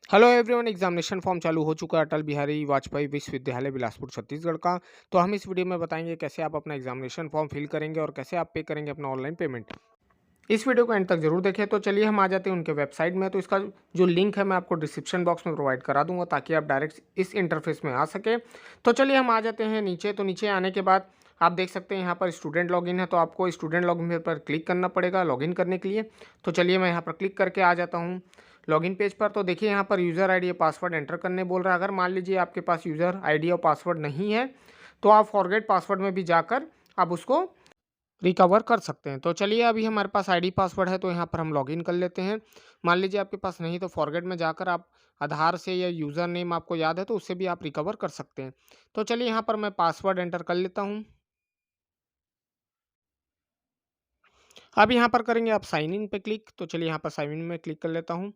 Hello everyone. Examination form चालू हो चुका है अटल बिहारी वाजपेयी विश्वविद्यालय बिलासपुर छत्तीसगढ़ का। तो हम इस वीडियो में बताएंगे कैसे आप अपना एग्जामिनेशन फॉर्म फिल करेंगे और कैसे आप पे करेंगे अपना ऑनलाइन पेमेंट। इस वीडियो को एंड तक जरूर देखें। तो चलिए हम आ जाते हैं उनके वेबसाइट में। तो इसका जो लिंक है मैं आपको डिस्क्रिप्शन बॉक्स में प्रोवाइड करा दूंगा ताकि आप डायरेक्ट इस इंटरफेस में आ सके। तो चलिए हम आ जाते हैं नीचे। तो नीचे आने के बाद आप देख सकते हैं यहाँ पर स्टूडेंट लॉगिन है, तो आपको स्टूडेंट लॉगिन पर क्लिक करना पड़ेगा लॉगिन करने के लिए। तो चलिए मैं यहाँ पर क्लिक करके आ जाता हूँ लॉगिन पेज पर। तो देखिए यहाँ पर यूज़र आईडी या पासवर्ड एंटर करने बोल रहा है। अगर मान लीजिए आपके पास यूज़र आईडी और पासवर्ड नहीं है तो आप फॉरगेट पासवर्ड में भी जाकर आप उसको रिकवर कर सकते हैं। तो चलिए अभी हमारे पास आईडी पासवर्ड है तो यहाँ पर हम लॉगिन कर लेते हैं। मान लीजिए आपके पास नहीं तो फॉरगेट में जाकर आप आधार से या यूज़र नेम आपको याद है तो उससे भी आप रिकवर कर सकते हैं। तो चलिए यहाँ पर मैं पासवर्ड एंटर कर लेता हूँ। अब यहाँ पर करेंगे आप साइन इन पे क्लिक। तो चलिए यहाँ पर साइन इन में क्लिक कर लेता हूँ।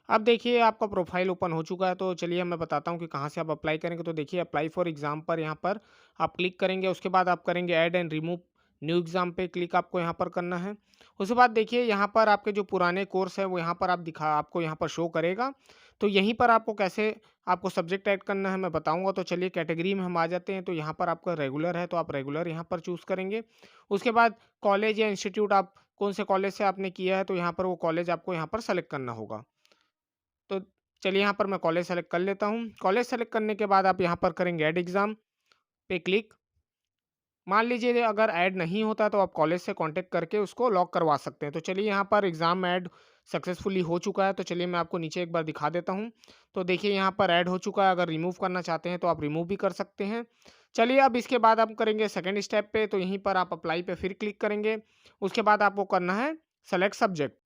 अब देखिए आपका प्रोफाइल ओपन हो चुका है। तो चलिए मैं बताता हूँ कि कहाँ से आप अप्लाई करेंगे। तो देखिए अप्लाई फॉर एग्ज़ाम पर यहाँ पर आप क्लिक करेंगे। उसके बाद आप करेंगे add and remove new exam पे क्लिक आपको यहाँ पर करना है। उसके बाद देखिए यहाँ पर आपके जो पुराने कोर्स है वो यहाँ पर आपको यहाँ पर शो करेगा। तो यहीं पर आपको कैसे आपको सब्जेक्ट ऐड करना है मैं बताऊँगा। तो चलिए कैटेगरी में हम आ जाते हैं। तो यहाँ पर आपका रेगुलर है तो आप रेगुलर यहाँ पर चूज़ करेंगे। उसके बाद कॉलेज या इंस्टीट्यूट आप कौन से कॉलेज से आपने किया है तो यहाँ पर वो कॉलेज आपको यहाँ पर सेलेक्ट करना होगा। तो चलिए यहाँ पर मैं कॉलेज सेलेक्ट कर लेता हूँ। कॉलेज सेलेक्ट करने के बाद आप यहाँ पर करेंगे ऐड एग्ज़ाम पे क्लिक। मान लीजिए अगर ऐड नहीं होता तो आप कॉलेज से कांटेक्ट करके उसको लॉक करवा सकते हैं। तो चलिए यहाँ पर एग्ज़ाम ऐड सक्सेसफुली हो चुका है। तो चलिए मैं आपको नीचे एक बार दिखा देता हूँ। तो देखिए यहाँ पर ऐड हो चुका है। अगर रिमूव करना चाहते हैं तो आप रिमूव भी कर सकते हैं। चलिए अब इसके बाद आप करेंगे सेकंड स्टेप पे। तो यहीं पर आप अप्लाई पे फिर क्लिक करेंगे। उसके बाद आपको करना है सेलेक्ट सब्जेक्ट।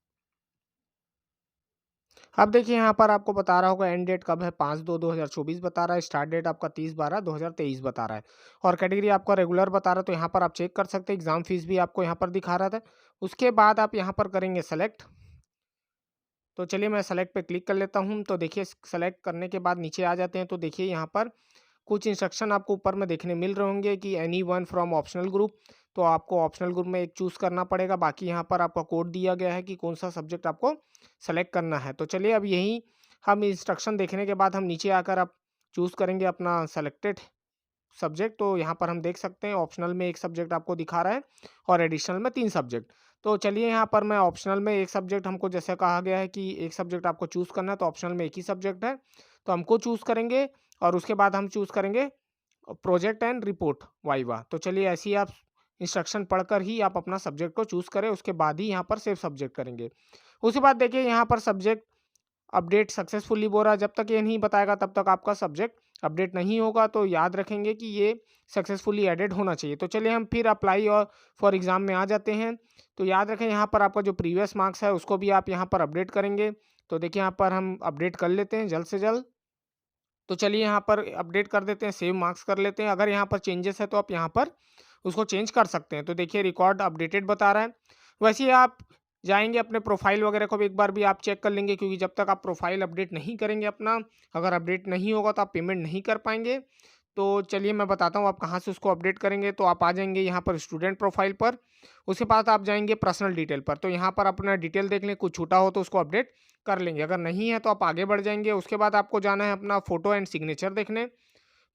अब देखिए यहाँ पर आपको बता रहा होगा एंड डेट कब है, 5/2/2024 बता रहा है। स्टार्ट डेट आपका 30/12/2023 बता रहा है। और कैटेगरी आपका रेगुलर बता रहा है। तो यहाँ पर आप चेक कर सकते हैं। एग्जाम फीस भी आपको यहाँ पर दिखा रहा था। उसके बाद आप यहाँ पर करेंगे सेलेक्ट। तो चलिए मैं सेलेक्ट पे क्लिक कर लेता हूँ। तो देखिए सेलेक्ट करने के बाद नीचे आ जाते हैं। तो देखिए यहाँ पर कुछ इंस्ट्रक्शन आपको ऊपर में देखने मिल रहे होंगे कि any one from optional group. तो आपको ऑप्शनल ग्रुप में एक चूज़ करना पड़ेगा। बाकी यहाँ पर आपका कोड दिया गया है कि कौन सा सब्जेक्ट आपको सेलेक्ट करना है। तो चलिए अब यही हम इंस्ट्रक्शन देखने के बाद हम नीचे आकर आप चूज़ करेंगे अपना सेलेक्टेड सब्जेक्ट। तो यहाँ पर हम देख सकते हैं ऑप्शनल में एक सब्जेक्ट आपको दिखा रहा है और एडिशनल में 3 सब्जेक्ट। तो चलिए यहाँ पर मैं ऑप्शनल में एक सब्जेक्ट हमको जैसे कहा गया है कि एक सब्जेक्ट आपको चूज़ करना है तो ऑप्शनल में एक ही सब्जेक्ट है। तो हमको चूज़ करेंगे और उसके बाद हम चूज़ करेंगे प्रोजेक्ट एंड रिपोर्ट वाइवा। तो चलिए ऐसे ही आप इंस्ट्रक्शन पढ़कर ही आप अपना सब्जेक्ट को चूज़ करें। उसके बाद ही यहाँ पर सेव सब्जेक्ट करेंगे। उसके बाद देखिए यहाँ पर सब्जेक्ट अपडेट सक्सेसफुली बोल रहा है। जब तक ये नहीं बताएगा तब तक आपका सब्जेक्ट अपडेट नहीं होगा। तो याद रखेंगे कि ये सक्सेसफुली एडेड होना चाहिए। तो चलिए हम फिर अप्लाई और फॉर एग्ज़ाम में आ जाते हैं। तो याद रखें यहाँ पर आपका जो प्रीवियस मार्क्स है उसको भी आप यहाँ पर अपडेट करेंगे। तो देखिए यहाँ पर हम अपडेट कर लेते हैं जल्द से जल्द। तो चलिए यहाँ पर अपडेट कर देते हैं, सेव मार्क्स कर लेते हैं। अगर यहाँ पर चेंजेस है तो आप यहाँ पर उसको चेंज कर सकते हैं। तो देखिए रिकॉर्ड अपडेटेड बता रहा है। वैसे ही आप जाएँगे अपने प्रोफ़ाइल वगैरह को भी एक बार भी आप चेक कर लेंगे, क्योंकि जब तक आप प्रोफ़ाइल अपडेट नहीं करेंगे अपना, अगर अपडेट नहीं होगा तो आप पेमेंट नहीं कर पाएँगे। तो चलिए मैं बताता हूँ आप कहाँ से उसको अपडेट करेंगे। तो आप आ जाएँगे यहाँ पर स्टूडेंट प्रोफ़ाइल पर। उसके बाद आप जाएँगे पर्सनल डिटेल पर। तो यहाँ पर अपना डिटेल देख लें, कुछ छूटा हो तो उसको अपडेट कर लेंगे। अगर नहीं है तो आप आगे बढ़ जाएँगे। उसके बाद आपको जाना है अपना फ़ोटो एंड सिग्नेचर देखने।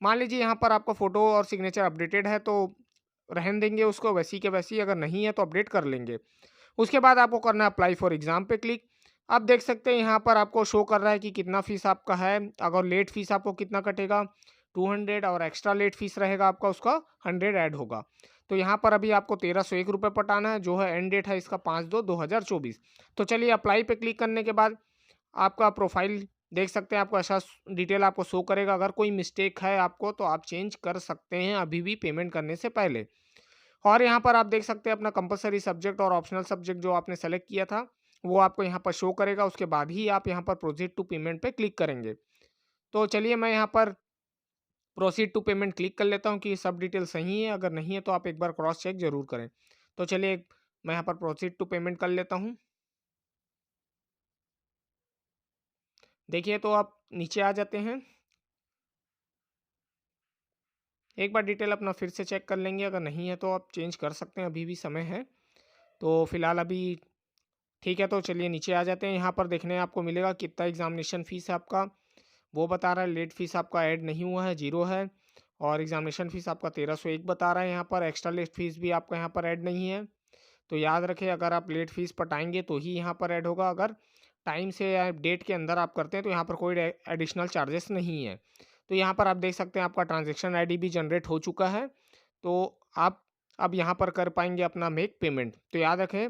मान लीजिए यहाँ पर आपका फ़ोटो और सिग्नेचर अपडेटेड है तो रहने देंगे उसको वैसी के वैसी, अगर नहीं है तो अपडेट कर लेंगे। उसके बाद आपको करना है अप्लाई फॉर एग्ज़ाम पे क्लिक। आप देख सकते हैं यहाँ पर आपको शो कर रहा है कि कितना फ़ीस आपका है। अगर लेट फ़ीस आपको कितना कटेगा 200, और एक्स्ट्रा लेट फ़ीस रहेगा आपका उसका 100 ऐड होगा। तो यहाँ पर अभी आपको 1301 रुपये पटाना है, जो है एंड डेट है इसका 5/2/2024। तो चलिए अप्लाई पे क्लिक करने के बाद आपका प्रोफाइल देख सकते हैं, आपको ऐसा डिटेल आपको शो करेगा। अगर कोई मिस्टेक है आपको तो आप चेंज कर सकते हैं अभी भी पेमेंट करने से पहले। और यहाँ पर आप देख सकते हैं अपना कंपलसरी सब्जेक्ट और ऑप्शनल सब्जेक्ट जो आपने सेलेक्ट किया था वो आपको यहाँ पर शो करेगा। उसके बाद ही आप यहाँ पर प्रोसीड टू पेमेंट पे क्लिक करेंगे। तो चलिए मैं यहाँ पर प्रोसीड टू पेमेंट क्लिक कर लेता हूँ कि सब डिटेल सही है। अगर नहीं है तो आप एक बार क्रॉस चेक जरूर करें। तो चलिए मैं यहाँ पर प्रोसीड टू पेमेंट कर लेता हूँ। देखिए तो आप नीचे आ जाते हैं। एक बार डिटेल अपना फिर से चेक कर लेंगे। अगर नहीं है तो आप चेंज कर सकते हैं, अभी भी समय है। तो फिलहाल अभी ठीक है, तो चलिए नीचे आ जाते हैं। यहाँ पर देखने आपको मिलेगा कितना एग्ज़ामिनेशन फ़ीस है आपका, वो बता रहा है। लेट फ़ीस आपका ऐड नहीं हुआ है, 0 है। और एग्ज़ामिनेशन फ़ीस आपका 1301 बता रहा है यहाँ पर। एक्स्ट्रा लेट फ़ीस भी आपका यहाँ पर ऐड नहीं है। तो याद रखें, अगर आप लेट फ़ीस पटाएँगे तो ही यहाँ पर ऐड होगा। अगर टाइम से या डेट के अंदर आप करते हैं तो यहाँ पर कोई एडिशनल चार्जेस नहीं है। तो यहाँ पर आप देख सकते हैं आपका ट्रांज़ैक्शन आईडी भी जनरेट हो चुका है। तो आप अब यहाँ पर कर पाएँगे अपना मेक पेमेंट। तो याद रखें,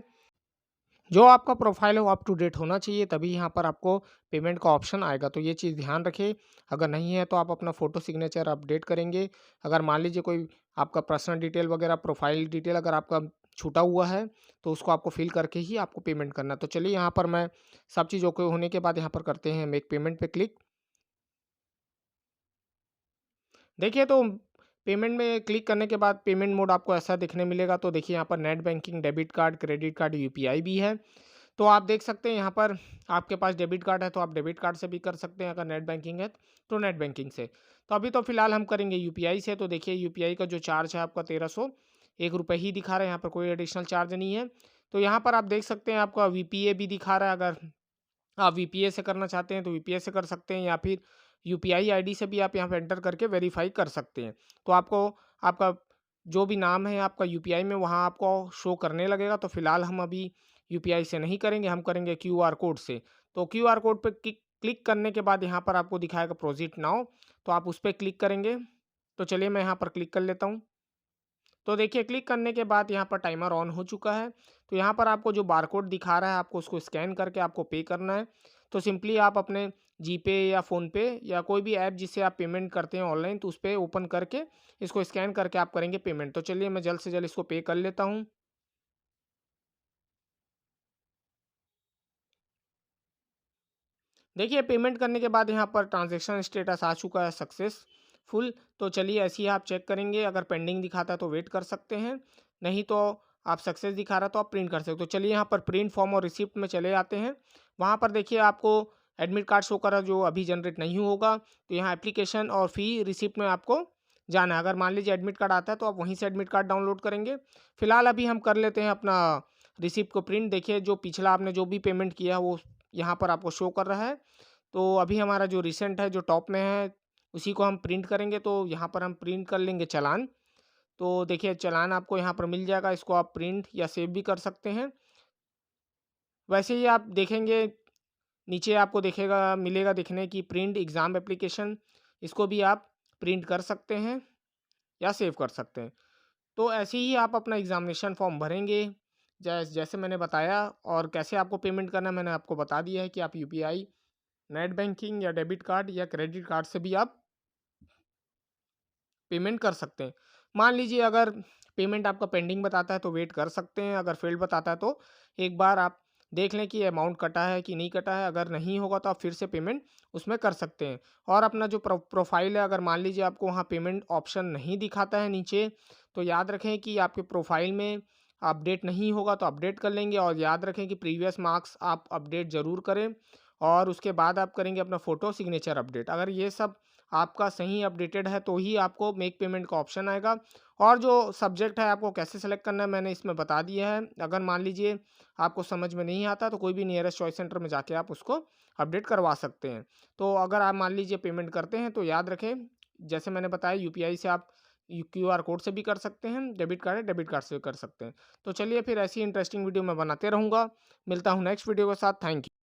जो आपका प्रोफाइल है वो अप टू डेट होना चाहिए, तभी यहाँ पर आपको पेमेंट का ऑप्शन आएगा। तो ये चीज़ ध्यान रखें। अगर नहीं है तो आप अपना फ़ोटो सिग्नेचर अपडेट करेंगे। अगर मान लीजिए कोई आपका पर्सनल डिटेल वगैरह, प्रोफाइल डिटेल अगर आपका छूटा हुआ है, तो उसको आपको फिल करके ही आपको पेमेंट करना है। तो चलिए यहाँ पर मैं सब चीज़ ओके होने के बाद यहाँ पर करते हैं मेक पेमेंट पे क्लिक। देखिए, तो पेमेंट में क्लिक करने के बाद पेमेंट मोड आपको ऐसा दिखने मिलेगा। तो देखिए यहाँ पर net banking, debit card, credit card, UPI भी है। तो आप देख सकते हैं यहाँ पर आपके पास डेबिट कार्ड है तो आप डेबिट कार्ड से भी कर सकते हैं, अगर नेट बैंकिंग है तो नेट बैंकिंग से। तो अभी तो फिलहाल हम करेंगे यूपीआई से। तो देखिए यूपीआई का जो चार्ज है आपका 1301 रुपये ही दिखा रहा है, यहाँ पर कोई एडिशनल चार्ज नहीं है। तो यहाँ पर आप देख सकते हैं आपका वीपीए भी दिखा रहा है। अगर आप वीपीए से करना चाहते हैं तो वीपीए से कर सकते हैं, या फिर यूपीआई आईडी से भी आप यहाँ पे एंटर करके वेरीफाई कर सकते हैं। तो आपको आपका जो भी नाम है आपका यूपीआई में वहाँ आपको शो करने लगेगा। तो फिलहाल हम अभी यूपीआई से नहीं करेंगे, हम करेंगे क्यूआर कोड से। तो क्यूआर कोड पे क्लिक करने के बाद यहाँ पर आपको दिखाएगा प्रोसीड नाउ, तो आप उस पर क्लिक करेंगे। तो चलिए मैं यहाँ पर क्लिक कर लेता हूँ। तो देखिए क्लिक करने के बाद यहाँ पर टाइमर ऑन हो चुका है। तो यहाँ पर आपको जो बारकोड दिखा रहा है आपको उसको स्कैन करके आपको पे करना है। तो सिंपली आप अपने जीपे या फ़ोनपे या कोई भी ऐप जिससे आप पेमेंट करते हैं ऑनलाइन, तो उस पे ओपन करके इसको स्कैन करके आप करेंगे पेमेंट। तो चलिए मैं जल्द से जल्द इसको पे कर लेता हूँ। देखिए पेमेंट करने के बाद यहाँ पर ट्रांजैक्शन स्टेटस आ चुका है सक्सेसफुल। तो चलिए ऐसे ही आप चेक करेंगे, अगर पेंडिंग दिखाता है तो वेट कर सकते हैं, नहीं तो आप सक्सेस दिखा रहा है तो आप प्रिंट कर सकते हो। तो चलिए यहाँ पर प्रिंट फॉर्म और रिसिप्ट में चले आते हैं। वहाँ पर देखिए आपको एडमिट कार्ड शो कर रहा है जो अभी जनरेट नहीं होगा। तो यहाँ एप्लीकेशन और फ़ी रिसिप्ट में आपको जाना है। अगर मान लीजिए एडमिट कार्ड आता है तो आप वहीं से एडमिट कार्ड डाउनलोड करेंगे। फिलहाल अभी हम कर लेते हैं अपना रिसिप्ट को प्रिंट। देखिए जो पिछला आपने जो भी पेमेंट किया है वो यहाँ पर आपको शो कर रहा है। तो अभी हमारा जो रिसेंट है जो टॉप में है उसी को हम प्रिंट करेंगे। तो यहाँ पर हम प्रिंट कर लेंगे चालान। तो देखिए चालान आपको यहाँ पर मिल जाएगा, इसको आप प्रिंट या सेव भी कर सकते हैं। वैसे ही आप देखेंगे नीचे आपको दिखेगा मिलेगा दिखने की प्रिंट एग्ज़ाम एप्लीकेशन, इसको भी आप प्रिंट कर सकते हैं या सेव कर सकते हैं। तो ऐसे ही आप अपना एग्ज़ामिनेशन फॉर्म भरेंगे जैसे मैंने बताया। और कैसे आपको पेमेंट करना है मैंने आपको बता दिया है कि आप यूपीआई, नेट बैंकिंग या डेबिट कार्ड या क्रेडिट कार्ड से भी आप पेमेंट कर सकते हैं। मान लीजिए अगर पेमेंट आपका पेंडिंग बताता है तो वेट कर सकते हैं, अगर फेल्ड बताता है तो एक बार आप देख लें कि अमाउंट कटा है कि नहीं कटा है। अगर नहीं होगा तो आप फिर से पेमेंट उसमें कर सकते हैं। और अपना जो प्रोफाइल है, अगर मान लीजिए आपको वहाँ पेमेंट ऑप्शन नहीं दिखाता है नीचे, तो याद रखें कि आपके प्रोफाइल में अपडेट नहीं होगा तो अपडेट कर लेंगे। और याद रखें कि प्रीवियस मार्क्स आप अपडेट ज़रूर करें। और उसके बाद आप करेंगे अपना फ़ोटो सिग्नेचर अपडेट। अगर ये सब आपका सही अपडेटेड है तो ही आपको मेक पेमेंट का ऑप्शन आएगा। और जो सब्जेक्ट है आपको कैसे सेलेक्ट करना है मैंने इसमें बता दिया है। अगर मान लीजिए आपको समझ में नहीं आता तो कोई भी नियरेस्ट चॉइस सेंटर में जाके आप उसको अपडेट करवा सकते हैं। तो अगर आप मान लीजिए पेमेंट करते हैं तो याद रखें, जैसे मैंने बताया यूपीआई से आप क्यूआर कोड से भी कर सकते हैं, डेबिट कार्ड है डेबिट कार्ड से भी कर सकते हैं। तो चलिए फिर ऐसी इंटरेस्टिंग वीडियो मैं बनाते रहूँगा। मिलता हूँ नेक्स्ट वीडियो के साथ। Thank you.